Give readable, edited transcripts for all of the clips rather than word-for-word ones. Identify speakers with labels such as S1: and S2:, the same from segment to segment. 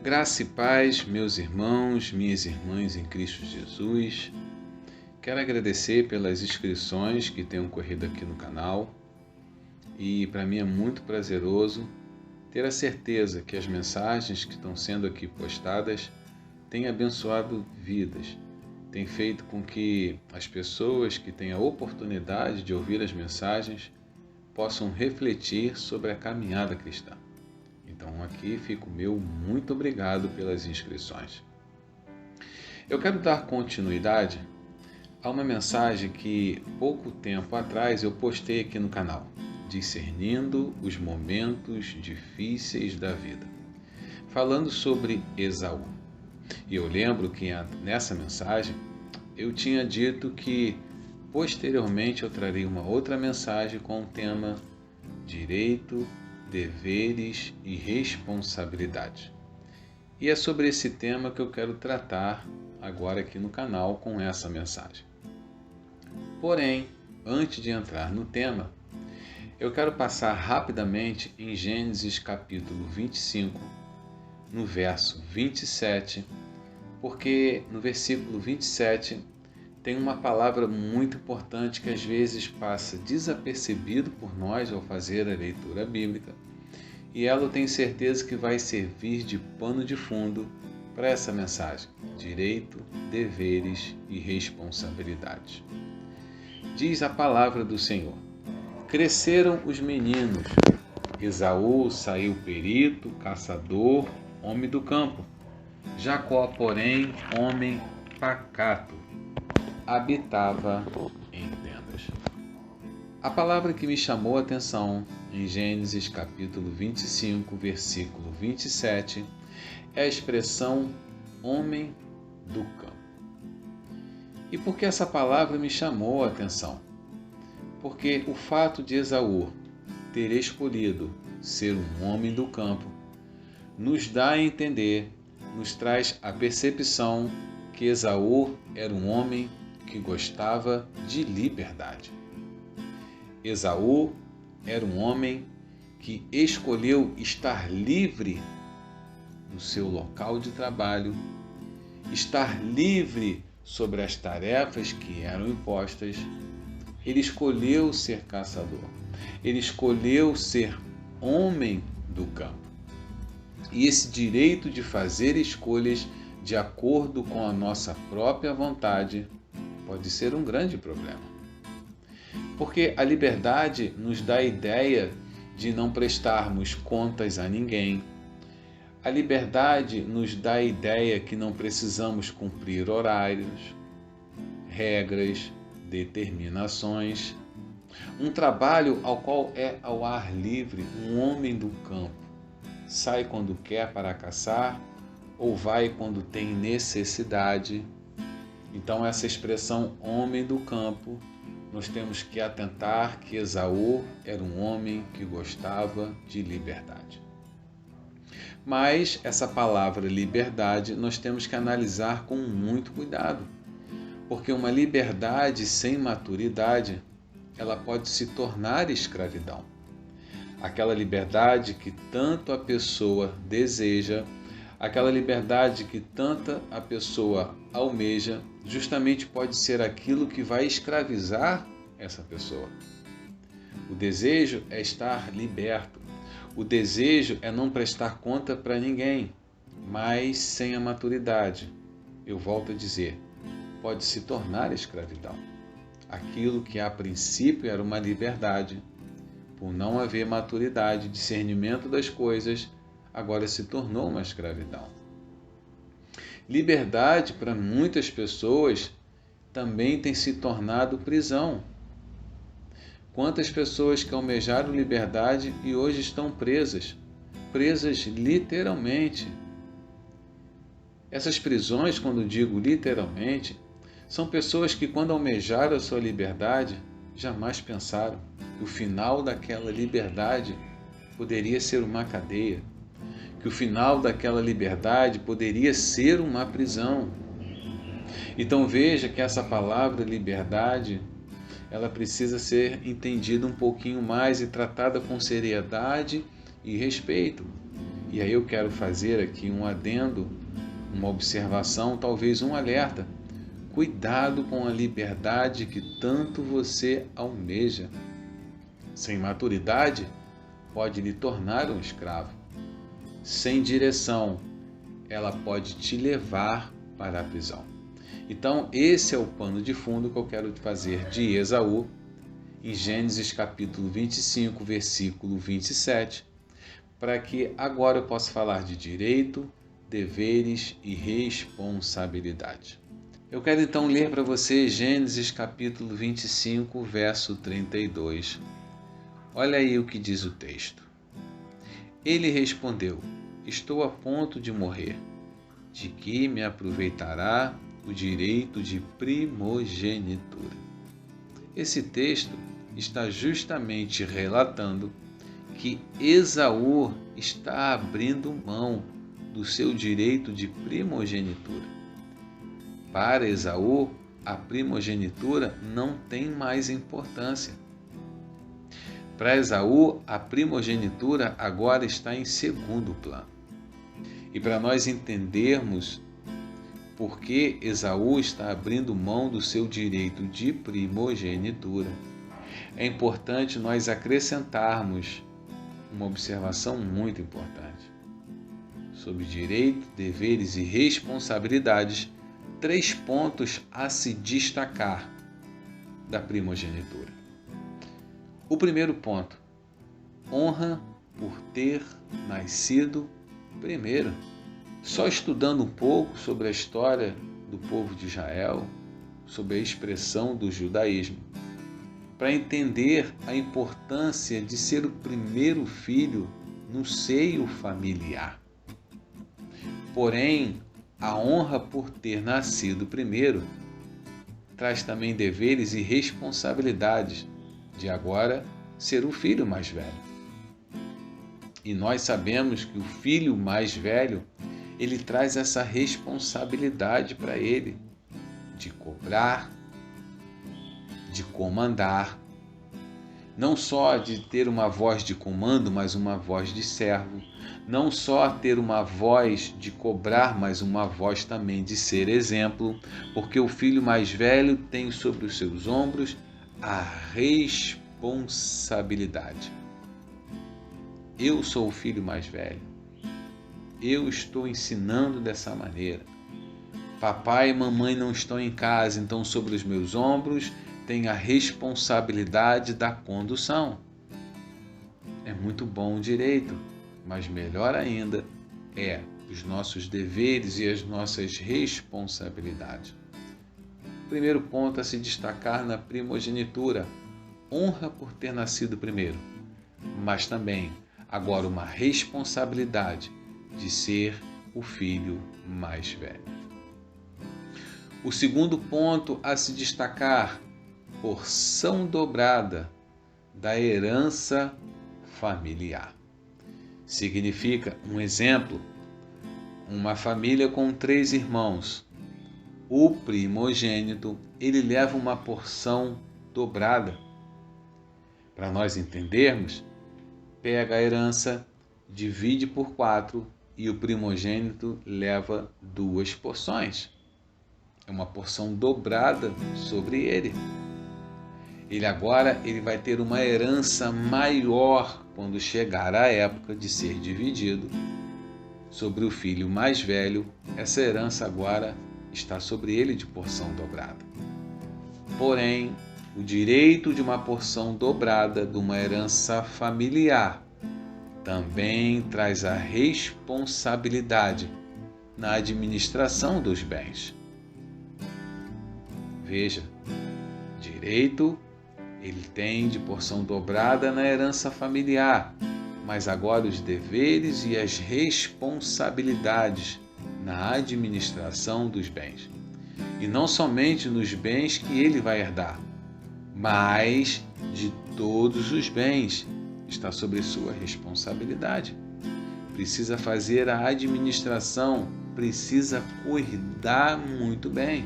S1: Graça e paz, meus irmãos, minhas irmãs em Cristo Jesus. Quero agradecer pelas inscrições que têm ocorrido aqui no canal e para mim é muito prazeroso ter a certeza que as mensagens que estão sendo aqui postadas têm abençoado vidas, têm feito com que as pessoas que têm a oportunidade de ouvir as mensagens possam refletir sobre a caminhada cristã. Então aqui fica o meu muito obrigado pelas inscrições. Eu quero dar continuidade a uma mensagem que pouco tempo atrás eu postei aqui no canal, discernindo os momentos difíceis da vida, falando sobre Esaú. E eu lembro que nessa mensagem eu tinha dito que posteriormente eu traria uma outra mensagem com o tema direito, deveres e responsabilidade. E é sobre esse tema que eu quero tratar agora aqui no canal com essa mensagem. Porém, antes de entrar no tema, eu quero passar rapidamente em Gênesis capítulo 25, no verso 27, porque no versículo 27 tem uma palavra muito importante que às vezes passa desapercebido por nós ao fazer a leitura bíblica, e ela eu tenho certeza que vai servir de pano de fundo para essa mensagem: direito, deveres e responsabilidades. Diz a palavra do Senhor: cresceram os meninos, Esaú saiu perito, caçador, homem do campo. Jacó, porém, homem pacato, habitava em tendas. A palavra que me chamou a atenção em Gênesis capítulo 25, versículo 27, é a expressão homem do campo. E por que essa palavra me chamou a atenção? Porque o fato de Esaú ter escolhido ser um homem do campo nos dá a entender, nos traz a percepção que Esaú era um homem que gostava de liberdade. Esaú era um homem que escolheu estar livre no seu local de trabalho, estar livre sobre as tarefas que eram impostas. Ele escolheu ser caçador, ele escolheu ser homem do campo. E esse direito de fazer escolhas de acordo com a nossa própria vontade pode ser um grande problema. Porque a liberdade nos dá a ideia de não prestarmos contas a ninguém. A liberdade nos dá a ideia que não precisamos cumprir horários, regras, determinações. Um trabalho ao qual é ao ar livre, um homem do campo sai quando quer para caçar ou vai quando tem necessidade. Então, essa expressão homem do campo, nós temos que atentar que Esaú era um homem que gostava de liberdade. Mas essa palavra liberdade nós temos que analisar com muito cuidado, porque uma liberdade sem maturidade, ela pode se tornar escravidão. Aquela liberdade que tanto a pessoa deseja, aquela liberdade que tanta a pessoa almeja, justamente pode ser aquilo que vai escravizar essa pessoa. O desejo é estar liberto. O desejo é não prestar conta para ninguém, mas sem a maturidade, eu volto a dizer, pode se tornar escravidão. Aquilo que a princípio era uma liberdade, por não haver maturidade, discernimento das coisas, agora se tornou uma escravidão. Liberdade, para muitas pessoas, também tem se tornado prisão. Quantas pessoas que almejaram liberdade e hoje estão presas literalmente. Essas prisões, quando digo literalmente, são pessoas que, quando almejaram a sua liberdade, jamais pensaram que o final daquela liberdade poderia ser uma cadeia, que o final daquela liberdade poderia ser uma prisão. Então veja que essa palavra liberdade, ela precisa ser entendida um pouquinho mais e tratada com seriedade e respeito. E aí eu quero fazer aqui um adendo, uma observação, talvez um alerta. Cuidado com a liberdade que tanto você almeja. Sem maturidade, pode lhe tornar um escravo. Sem direção, ela pode te levar para a prisão. Então, esse é o pano de fundo que eu quero fazer de Esaú, em Gênesis capítulo 25, versículo 27, para que agora eu possa falar de direito, deveres e responsabilidade. Eu quero então ler para você Gênesis capítulo 25, verso 32. Olha aí o que diz o texto. Ele respondeu: estou a ponto de morrer. De que me aproveitará o direito de primogenitura? Esse texto está justamente relatando que Esaú está abrindo mão do seu direito de primogenitura. Para Esaú, a primogenitura não tem mais importância. Para Esaú, a primogenitura agora está em segundo plano. E para nós entendermos por que Esaú está abrindo mão do seu direito de primogenitura, é importante nós acrescentarmos uma observação muito importante. Sobre direito, deveres e responsabilidades, 3 pontos a se destacar da primogenitura. O primeiro ponto: honra por ter nascido primeiro. Só estudando um pouco sobre a história do povo de Israel, sobre a expressão do judaísmo, para entender a importância de ser o primeiro filho no seio familiar. Porém, a honra por ter nascido primeiro traz também deveres e responsabilidades de agora ser o filho mais velho. E nós sabemos que o filho mais velho, ele traz essa responsabilidade para ele de cobrar, de comandar, não só de ter uma voz de comando, mas uma voz de servo, não só ter uma voz de cobrar, mas uma voz também de ser exemplo, porque o filho mais velho tem sobre os seus ombros a responsabilidade. Eu sou o filho mais velho. Eu estou ensinando dessa maneira. Papai e mamãe não estão em casa, então sobre os meus ombros tem a responsabilidade da condução. É muito bom o direito, mas melhor ainda é os nossos deveres e as nossas responsabilidades. Primeiro ponto a se destacar na primogenitura: honra por ter nascido primeiro, mas também agora uma responsabilidade de ser o filho mais velho. O segundo ponto a se destacar: porção dobrada da herança familiar. Significa, um exemplo, uma família com 3 irmãos. O primogênito, ele leva uma porção dobrada. Para nós entendermos, pega a herança, divide por 4 e o primogênito leva 2 porções. É uma porção dobrada sobre ele. Ele agora vai ter uma herança maior quando chegar a época de ser dividido. Sobre o filho mais velho, essa herança agora está sobre ele de porção dobrada. Porém, o direito de uma porção dobrada de uma herança familiar também traz a responsabilidade na administração dos bens. Veja, direito ele tem de porção dobrada na herança familiar, mas agora os deveres e as responsabilidades na administração dos bens. E não somente nos bens que ele vai herdar, mas de todos os bens está sobre sua responsabilidade. Precisa fazer a administração, precisa cuidar muito bem.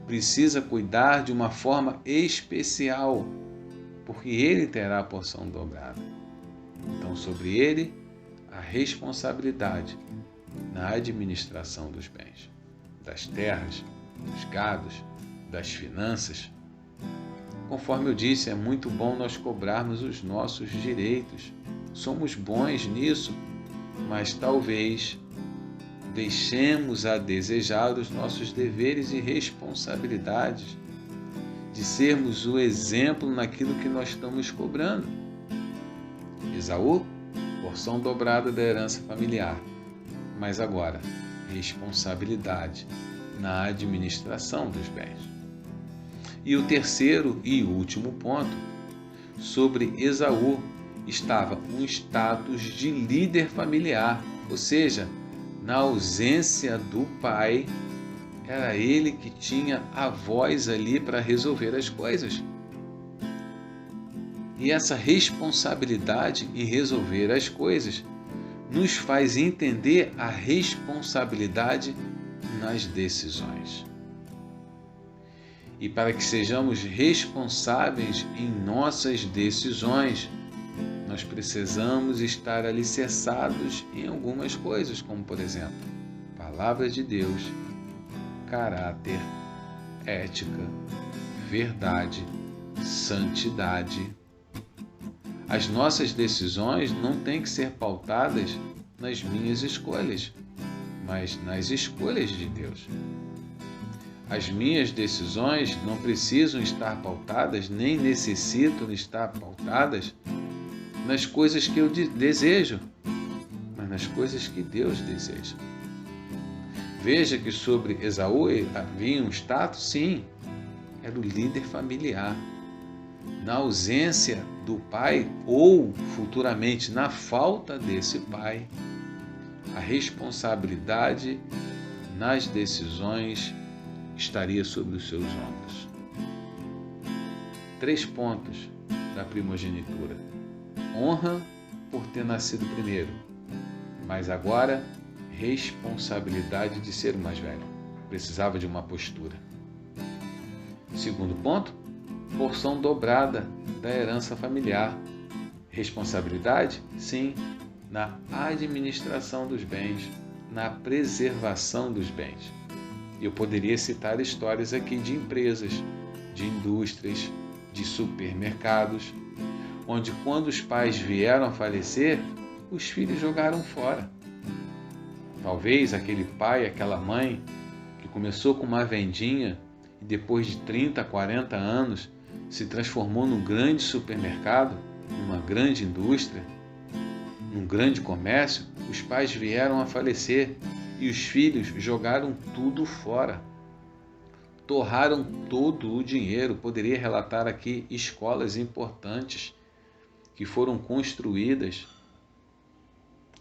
S1: Precisa cuidar de uma forma especial, porque ele terá a porção dobrada. Então, sobre ele, a responsabilidade na administração dos bens, das terras, dos gados, das finanças. Conforme eu disse, é muito bom nós cobrarmos os nossos direitos. Somos bons nisso, mas talvez deixemos a desejar os nossos deveres e responsabilidades de sermos o exemplo naquilo que nós estamos cobrando. Esaú, porção dobrada da herança familiar, mas agora, responsabilidade na administração dos bens. E o terceiro e último ponto, sobre Esaú, estava um status de líder familiar, ou seja, na ausência do pai, era ele que tinha a voz ali para resolver as coisas. E essa responsabilidade em resolver as coisas nos faz entender a responsabilidade nas decisões. E para que sejamos responsáveis em nossas decisões, nós precisamos estar alicerçados em algumas coisas, como por exemplo, palavra de Deus, caráter, ética, verdade, santidade. As nossas decisões não têm que ser pautadas nas minhas escolhas, mas nas escolhas de Deus. As minhas decisões não precisam estar pautadas, nem necessitam estar pautadas nas coisas que eu desejo, mas nas coisas que Deus deseja. Veja que sobre Esaú havia um status, sim, era o líder familiar. Na ausência do pai, ou futuramente na falta desse pai, a responsabilidade nas decisões estaria sobre os seus ombros. 3 pontos da primogenitura. Honra por ter nascido primeiro, mas agora responsabilidade de ser o mais velho. Precisava de uma postura. Segundo ponto, porção dobrada da herança familiar. Responsabilidade? Sim, na administração dos bens, na preservação dos bens. Eu poderia citar histórias aqui de empresas, de indústrias, de supermercados, onde quando os pais vieram a falecer, os filhos jogaram fora. Talvez aquele pai, aquela mãe, que começou com uma vendinha e depois de 30, 40 anos se transformou num grande supermercado, numa grande indústria, num grande comércio, os pais vieram a falecer e os filhos jogaram tudo fora. Torraram todo o dinheiro. Poderia relatar aqui escolas importantes que foram construídas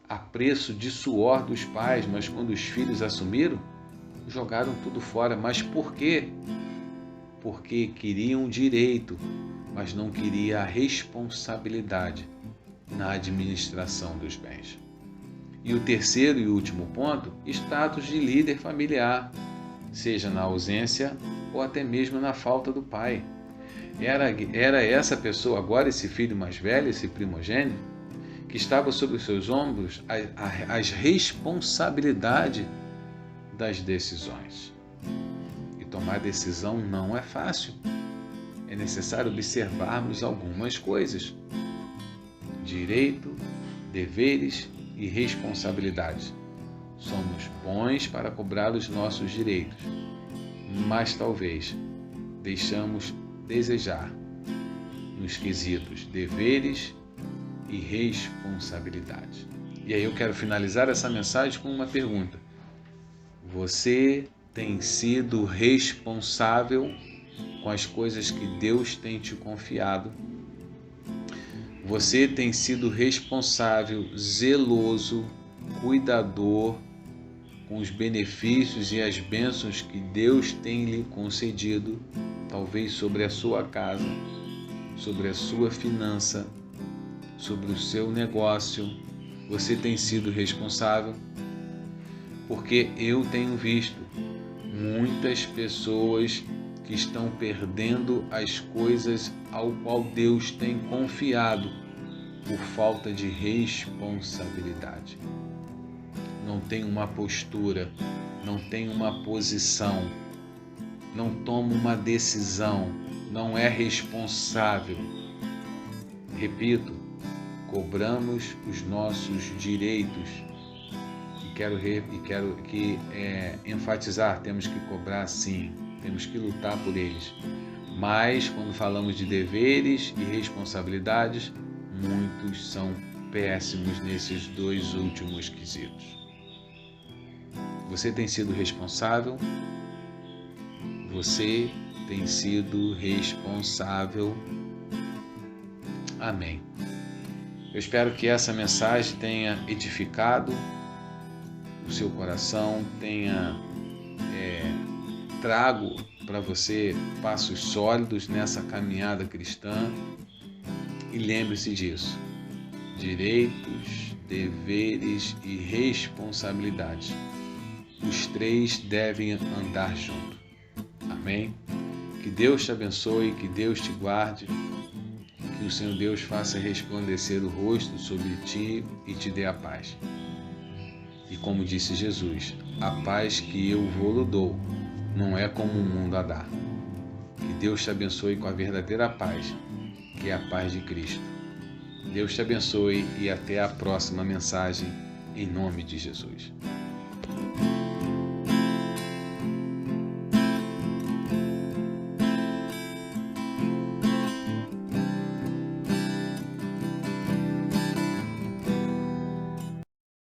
S1: a preço de suor dos pais, mas quando os filhos assumiram, jogaram tudo fora. Mas por quê? Porque queriam direito, mas não queriam a responsabilidade na administração dos bens. E o terceiro e último ponto, status de líder familiar, seja na ausência ou até mesmo na falta do pai. Era essa pessoa, agora esse filho mais velho, esse primogênito, que estava sobre os seus ombros as responsabilidades das decisões. E tomar decisão não é fácil. É necessário observarmos algumas coisas: direito, deveres e responsabilidades. Somos bons para cobrar os nossos direitos, mas talvez deixamos desejar nos quesitos deveres e responsabilidades. E aí eu quero finalizar essa mensagem com uma pergunta: você tem sido responsável com as coisas que Deus tem te confiado? Você tem sido responsável, zeloso, cuidador com os benefícios e as bênçãos que Deus tem lhe concedido, talvez sobre a sua casa, sobre a sua finança, sobre o seu negócio? Você tem sido responsável? Porque eu tenho visto muitas pessoas que estão perdendo as coisas ao qual Deus tem confiado por falta de responsabilidade. Não tem uma postura, não tem uma posição, não toma uma decisão, não é responsável. Repito, cobramos os nossos direitos e quero enfatizar, temos que cobrar sim, temos que lutar por eles. Mas quando falamos de deveres e responsabilidades, muitos são péssimos nesses dois últimos quesitos. Você tem sido responsável? Você tem sido responsável? Amém. Eu espero que essa mensagem tenha edificado o seu coração, tenha trago para você passos sólidos nessa caminhada cristã. E lembre-se disso: direitos, deveres e responsabilidades. Os três devem andar junto. Amém? Que Deus te abençoe, que Deus te guarde, que o Senhor Deus faça resplandecer o rosto sobre ti e te dê a paz. E como disse Jesus, a paz que eu vou-lhe dou não é como o mundo a dá. Que Deus te abençoe com a verdadeira paz, que é a paz de Cristo. Deus te abençoe e até a próxima mensagem, em nome de Jesus.